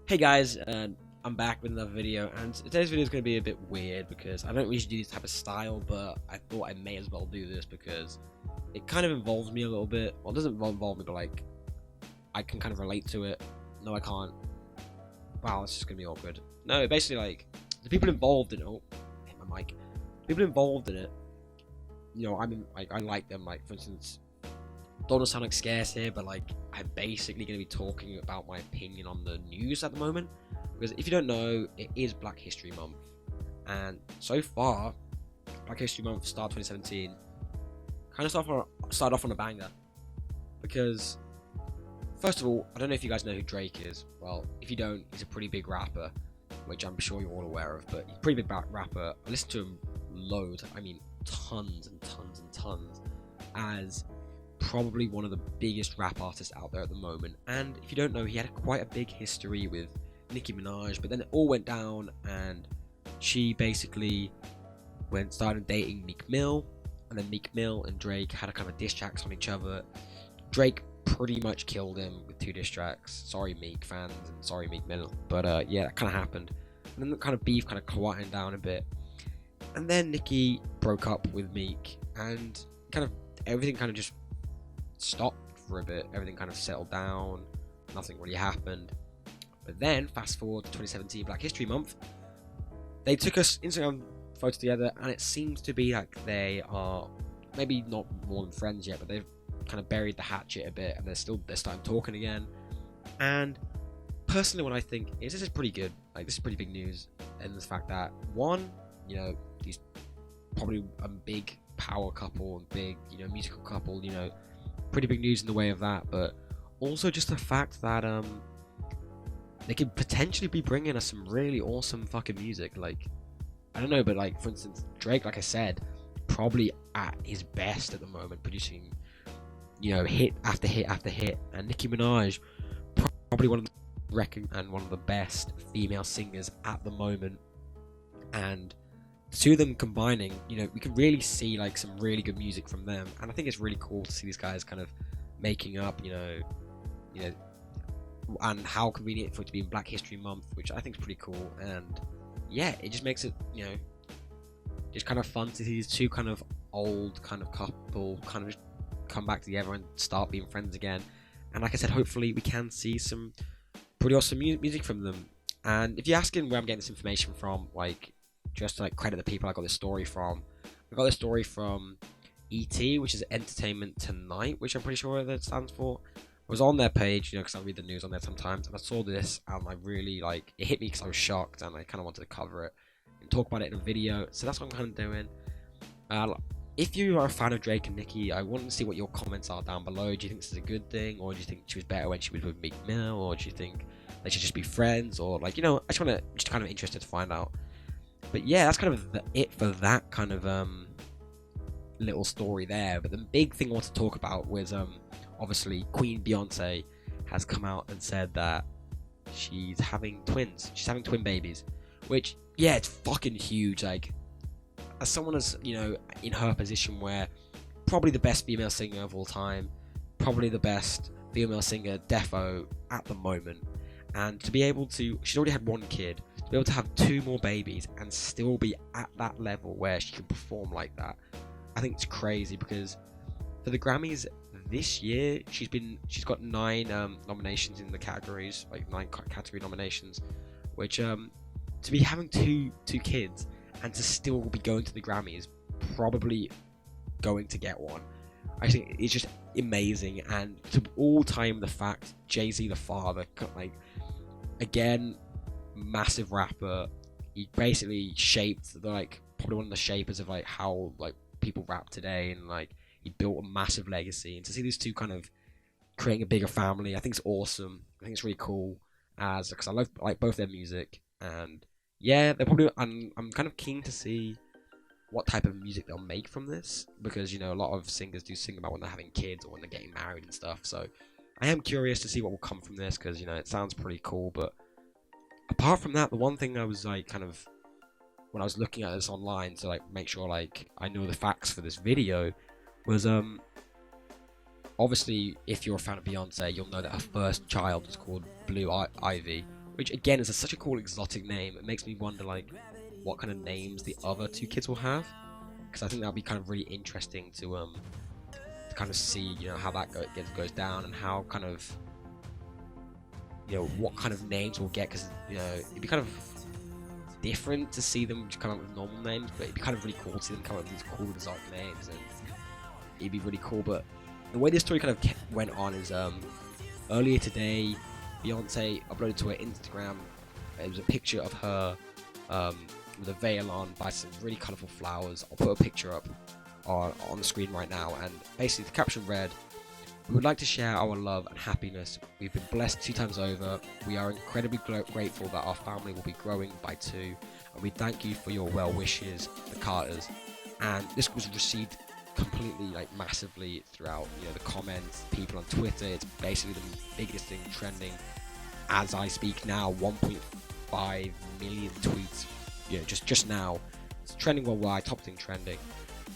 Hey guys, I'm back with another video, and today's video is going to be a bit weird because I don't usually do this type of style, but I thought I may as well do this because it kind of involves me a little bit. Well, it doesn't involve me, but like, I can kind of relate to it. No, I can't. Wow, it's just going to be awkward. No, basically, like, the people involved in it, oh, hit my mic. People involved in it, I like them, like, for instance, don't want to sound like scarce here, but like I'm basically going to be talking about my opinion on the news at the moment, because if you don't know, it is Black History Month, and so far, Black History Month start 2017 kind of started off on a banger, because first of all, I don't know if you guys know who Drake is. Well, if you don't, he's a pretty big rapper, which I'm sure you're all aware of, but he's a pretty big rapper. I listen to him loads, I mean tons and tons and tons, as probably one of the biggest rap artists out there at the moment. And if you don't know, he had quite a big history with Nicki Minaj, but then it all went down and she basically started dating Meek Mill, and then Meek Mill and Drake had a kind of diss tracks on each other. Drake pretty much killed him with 2 diss tracks. Sorry Meek fans and sorry Meek Mill, but yeah, that kind of happened. And then the kind of beef kind of quieted down a bit, and then Nicki broke up with Meek, and kind of everything kind of just stopped for a bit. Everything kind of settled down, nothing really happened. But then fast forward to 2017 Black History Month, they took us Instagram photo together, and it seems to be like they are maybe not more than friends yet, but they've kind of buried the hatchet a bit, and they're starting talking again. And personally, what I think is this is pretty good. Like, this is pretty big news in the fact that, one, these probably a big power couple and big musical couple, pretty big news in the way of that, but also just the fact that they could potentially be bringing us some really awesome fucking music. Like, I don't know, but like, for instance, Drake, like I said, probably at his best at the moment, producing hit after hit after hit, and Nicki Minaj, probably one of the best female singers at the moment, and the two of them combining, we can really see like some really good music from them, and I think it's really cool to see these guys kind of making up, and how convenient for it to be in Black History Month, which I think is pretty cool. And yeah, it just makes it, just kind of fun to see these two kind of old kind of couple kind of just come back together and start being friends again. And like I said, hopefully we can see some pretty awesome music from them. And if you're asking where I'm getting this information from, like, just to like credit the people I got this story from, I got this story from ET, which is Entertainment Tonight, which I'm pretty sure that stands for. I was on their page, because I read the news on there sometimes, and I saw this, and I really, like, it hit me because I was shocked, and I kind of wanted to cover it and talk about it in a video. So that's what I'm kind of doing. If you are a fan of Drake and Nicki, I want to see what your comments are down below. Do you think this is a good thing, or do you think she was better when she was with Meek Mill, or do you think they should just be friends, or like, I just kind of interested to find out. But yeah, that's kind of it for that kind of little story there. But the big thing I want to talk about was obviously Queen Beyonce has come out and said that she's having twins. She's having twin babies, which, yeah, it's fucking huge. Like, as someone as in her position, where probably the best female singer of all time, probably the best female singer defo at the moment, and to be able to, she's already had 1 kid, to be able to have 2 more babies and still be at that level where she can perform like that, I think it's crazy. Because for the Grammys this year, she's got 9 nominations in the categories, like 9 category nominations, which to be having two kids and to still be going to the Grammys, probably going to get one, I think it's just amazing. And to all time the fact Jay-Z, the father, like, again, massive rapper, he basically shaped probably one of the shapers of like how like people rap today, and like he built a massive legacy. And to see these two kind of creating a bigger family, I think it's awesome. I think it's really cool, because I love like both their music. And yeah, they're probably, I'm kind of keen to see what type of music they'll make from this, because a lot of singers do sing about when they're having kids or when they're getting married and stuff. So I am curious to see what will come from this, because it sounds pretty cool. But apart from that, the one thing I was like kind of, when I was looking at this online to like make sure like I know the facts for this video, was obviously if you're a fan of Beyonce, you'll know that her first child was called Blue Ivy, which again is such a cool exotic name. It makes me wonder like what kind of names the other two kids will have, because I think that'll be kind of really interesting to kind of see, you know, how that goes down, and how kind of, you know, what kind of names we'll get, because, you know, it'd be kind of different to see them just come up with normal names, but it'd be kind of really cool to see them come up with these cool exotic names, and it'd be really cool. But the way this story kind of went on is earlier today, Beyonce uploaded to her Instagram, it was a picture of her with a veil on by some really colourful flowers. I'll put a picture up on the screen right now, and basically the caption read, "We would like to share our love and happiness. We've been blessed 2 times over. We are incredibly grateful that our family will be growing by 2, and we thank you for your well wishes, the Carters." And this was received completely, like, massively throughout, you know, the comments, people on Twitter. It's basically the biggest thing trending as I speak now. 1.5 million tweets, you know, just now. It's trending worldwide, top thing trending.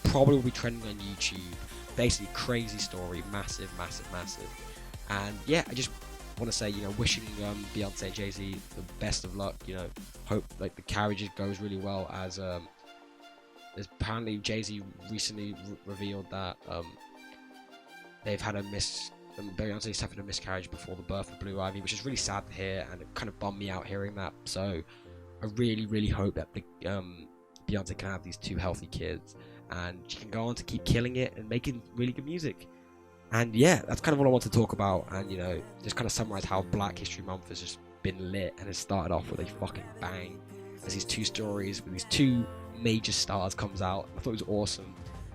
Probably will be trending on YouTube. Basically, crazy story, massive. And yeah, I just want to say, you know, wishing Beyonce and Jay-Z the best of luck. You know, hope like the carriage goes really well, as there's apparently Jay-Z recently revealed that they've had Beyonce's having a miscarriage before the birth of Blue Ivy, which is really sad to hear, and it kind of bummed me out hearing that. So I really hope that the Beyonce can have these 2 healthy kids, and she can go on to keep killing it and making really good music. And yeah, that's kind of what I want to talk about, and, you know, just kind of summarize how Black History Month has just been lit, and it started off with a fucking bang as these 2 stories with these 2 major stars comes out. I thought it was awesome.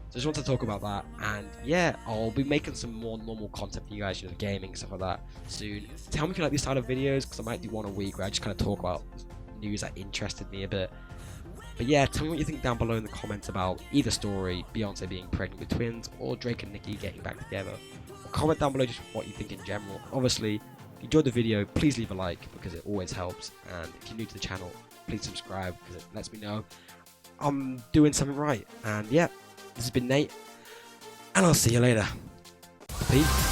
So I just want to talk about that, and yeah, I'll be making some more normal content for you guys, you know, gaming and stuff like that soon. Tell me if you like these style of videos, because I might do one a week where I just kind of talk about news that interested me a bit. But yeah, tell me what you think down below in the comments about either story, Beyonce being pregnant with twins, or Drake and Nicki getting back together. Or comment down below just what you think in general. Obviously, if you enjoyed the video, please leave a like, because it always helps. And if you're new to the channel, please subscribe, because it lets me know I'm doing something right. And yeah, this has been Nate, and I'll see you later. Peace.